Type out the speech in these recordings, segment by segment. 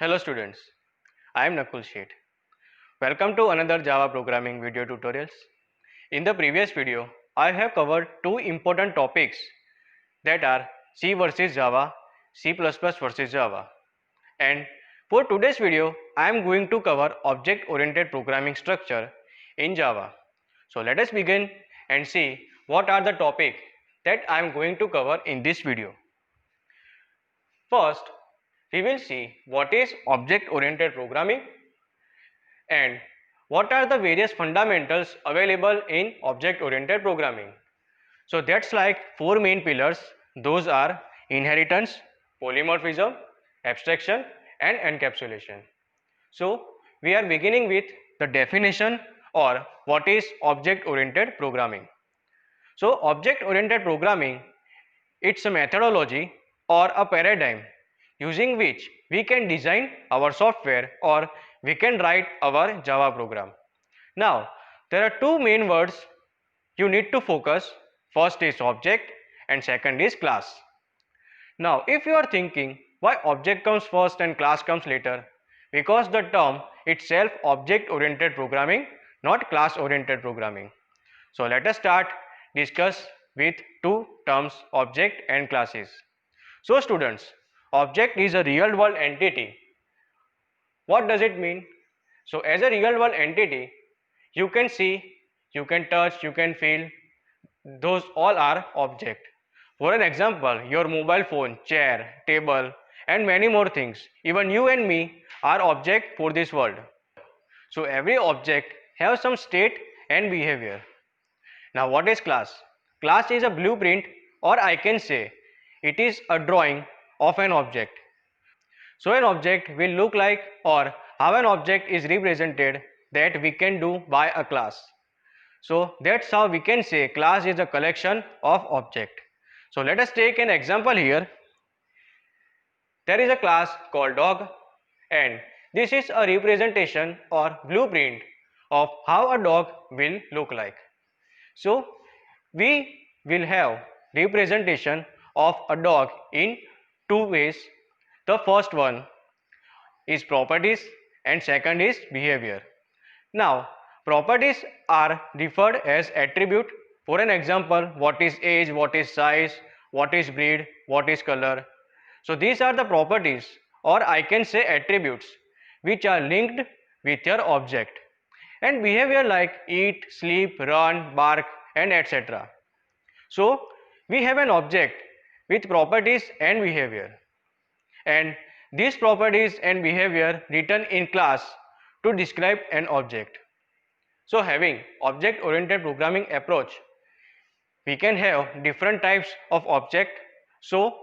Hello students, I am Nakul Sheth. Welcome to another Java programming video tutorials. In the previous video, I have covered two important topics that are C versus Java, C++ versus Java. And for today's video, I am going to cover object-oriented programming structure in Java. So let us begin and see what are the topics that I am going to cover in this video. First, we will see what is object-oriented programming and what are the various fundamentals available in object-oriented programming. So that's like four main pillars. Those are inheritance, polymorphism, abstraction and encapsulation. So we are beginning with the definition or what is object-oriented programming. So object-oriented programming, it's a methodology or a paradigm using which we can design our software or we can write our Java program. Now, there are two main words you need to focus. First is object and second is class. Now, if you are thinking why object comes first and class comes later, because the term itself object oriented programming, not class oriented programming. So let us start discuss with two terms, object and classes. So students, object is a real world entity. What does it mean? So as a real world entity, you can see, you can touch, you can feel, those all are object. For an example, your mobile phone, chair, table and many more things, even you and me are object for this world. So every object has some state and behavior. Now what is class? Class is a blueprint, or I can say it is a drawing of an object. So an object will look like or how an object is represented that we can do by a class. So that's how we can say class is a collection of object. So let us take an example here. There is a class called dog and this is a representation or blueprint of how a dog will look like. So we will have representation of a dog in two ways. The first one is properties and second is behavior. Now properties are referred as attribute. For an example, what is age, what is size, what is breed, what is color. So these are the properties or I can say attributes which are linked with your object. And behavior like eat, sleep, run, bark and etc. So we have an object with properties and behavior. And these properties and behavior written in class to describe an object. So having object oriented programming approach, we can have different types of object. So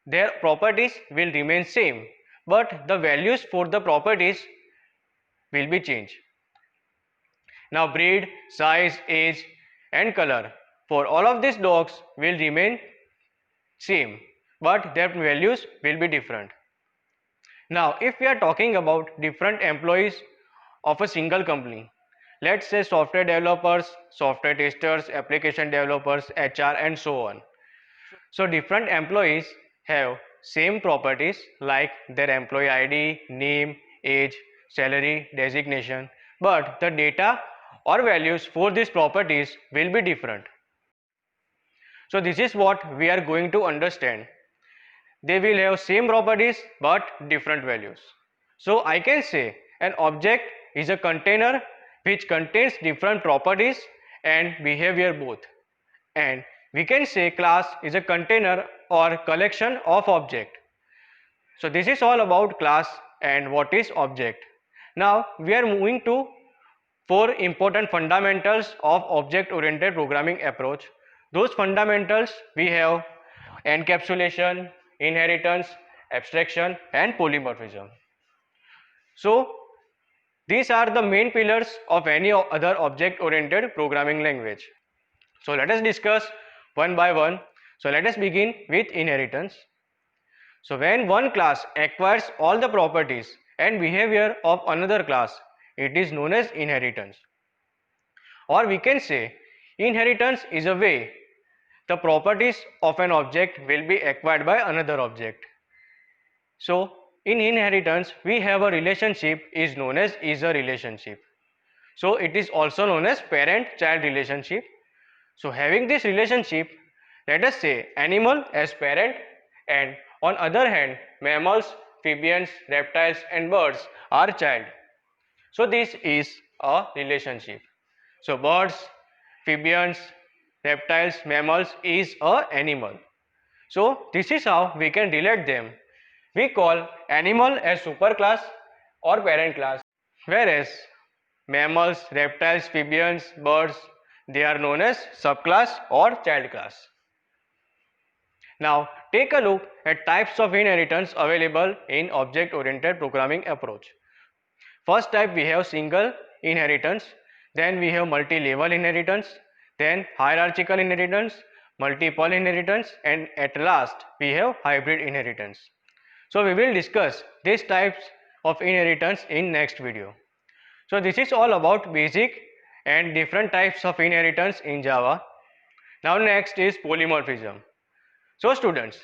their properties will remain same, but the values for the properties will be changed. Now breed, size, age and color for all of these dogs will remain same, but their values will be different. Now if we are talking about different employees of a single company, let's say software developers, software testers, application developers, HR and so on. So different employees have same properties like their employee ID, name, age, salary, designation, but the data or values for these properties will be different. So this is what we are going to understand. They will have same properties but different values. So I can say an object is a container which contains different properties and behavior both. And we can say class is a container or collection of object. So this is all about class and what is object. Now we are moving to four important fundamentals of object oriented programming approach. Those fundamentals we have encapsulation, inheritance, abstraction and polymorphism. So these are the main pillars of any other object oriented programming language. So let us discuss one by one. So let us begin with inheritance. So when one class acquires all the properties and behavior of another class, it is known as inheritance. Or we can say inheritance is a way the properties of an object will be acquired by another object. So in inheritance we have a relationship is known as is-a relationship. So it is also known as parent-child relationship. So having this relationship, let us say animal as parent and on other hand mammals, amphibians, reptiles and birds are child. So this is a relationship. So birds, amphibians, reptiles, mammals is a animal. So this is how we can relate them. We call animal as superclass or parent class, whereas mammals, reptiles, amphibians, birds, they are known as subclass or child class. Now take a look at types of inheritance available in object-oriented programming approach. First type we have single inheritance, then we have multi-level inheritance, then hierarchical inheritance, multiple inheritance, and at last we have hybrid inheritance. So we will discuss these types of inheritance in next video. So this is all about basic and different types of inheritance in Java. Now next is polymorphism. So students,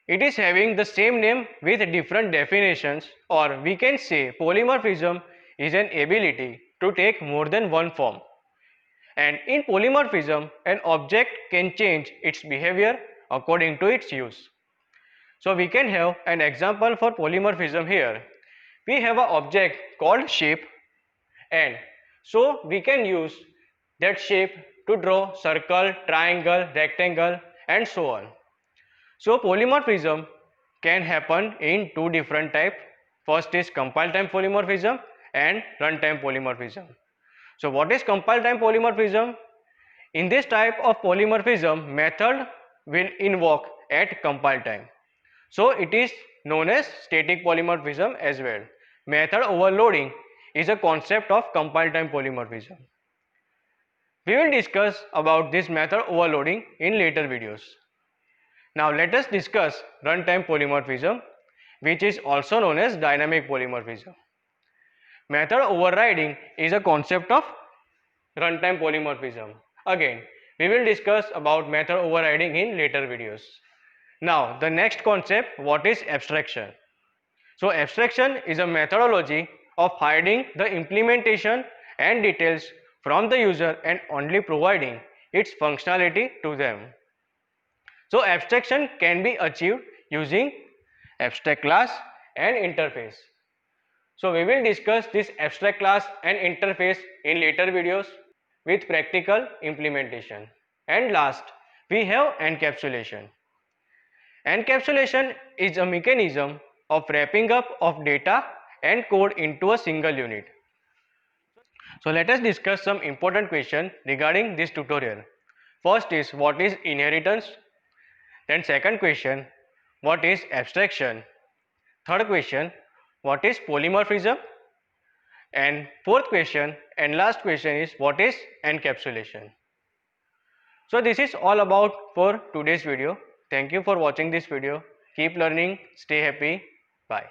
it is having the same name with different definitions, or we can say polymorphism is an ability to take more than one form. And in polymorphism, an object can change its behavior according to its use. So we can have an example for polymorphism here. We have an object called shape, and so we can use that shape to draw circle, triangle, rectangle and so on. So polymorphism can happen in two different types. First is compile time polymorphism and runtime polymorphism. So what is compile time polymorphism? In this type of polymorphism, method will invoke at compile time. So it is known as static polymorphism as well. Method overloading is a concept of compile time polymorphism. We will discuss about this method overloading in later videos. Now let us discuss runtime polymorphism, which is also known as dynamic polymorphism. Method overriding is a concept of runtime polymorphism. Again, we will discuss about method overriding in later videos. Now the next concept, what is abstraction? So abstraction is a methodology of hiding the implementation and details from the user and only providing its functionality to them. So abstraction can be achieved using abstract class and interface. So we will discuss this abstract class and interface in later videos with practical implementation. And last, we have encapsulation. Encapsulation is a mechanism of wrapping up of data and code into a single unit. So let us discuss some important questions regarding this tutorial. First is what is inheritance? Then second question, what is abstraction? Third question, what is polymorphism? And fourth question and last question is what is encapsulation? So this is all about for today's video. Thank you for watching this video. Keep learning, stay happy. Bye.